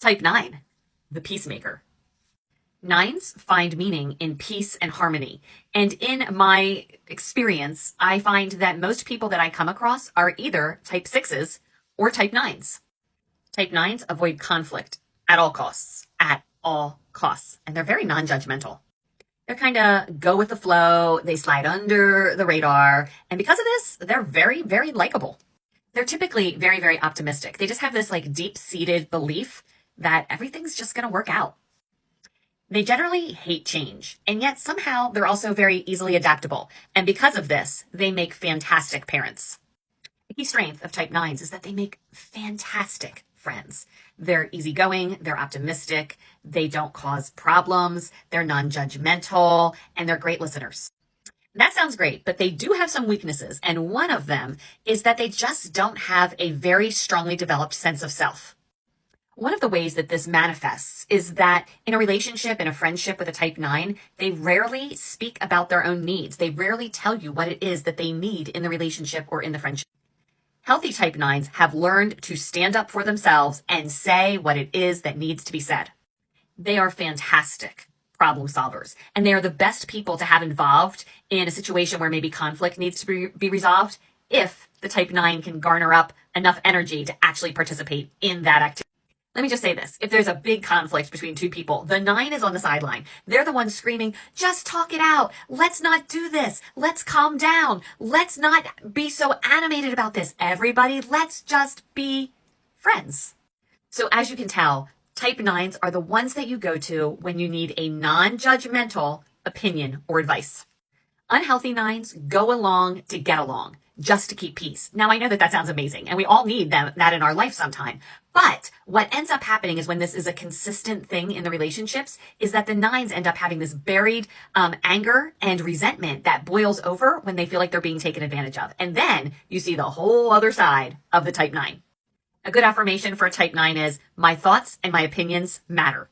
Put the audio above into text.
Type 9, the peacemaker. Nines find meaning in peace and harmony. And in my experience, I find that most people that I come across are either type 6s or type 9s. Type 9s avoid conflict at all costs, and they're very non-judgmental. They're kind of go with the flow, they slide under the radar, and because of this, they're very, very likable. They're typically very, very optimistic. They just have this like deep-seated belief that everything's just going to work out. They generally hate change, and yet somehow they're also very easily adaptable. And because of this, they make fantastic parents. The key strength of type 9s is that they make fantastic friends. They're easygoing, they're optimistic, they don't cause problems, they're non-judgmental, and they're great listeners. That sounds great, but they do have some weaknesses, and one of them is that they just don't have a very strongly developed sense of self. One of the ways that this manifests is that in a relationship, in a friendship with a type 9, they rarely speak about their own needs. They rarely tell you what it is that they need in the relationship or in the friendship. Healthy type 9s have learned to stand up for themselves and say what it is that needs to be said. They are fantastic problem solvers, and they are the best people to have involved in a situation where maybe conflict needs to be resolved if the type 9 can garner up enough energy to actually participate in that activity. Let me just say this. If there's a big conflict between two people, the 9 is on the sideline. They're the ones screaming, just talk it out. Let's not do this. Let's calm down. Let's not be so animated about this. Everybody, let's just be friends. So as you can tell, type 9s are the ones that you go to when you need a non-judgmental opinion or advice. Unhealthy 9s go along to get along, just to keep peace. Now, I know that sounds amazing, and we all need that in our life sometime. But what ends up happening is when this is a consistent thing in the relationships is that the 9s end up having this buried anger and resentment that boils over when they feel like they're being taken advantage of. And then you see the whole other side of the type 9. A good affirmation for a type 9 is, my thoughts and my opinions matter.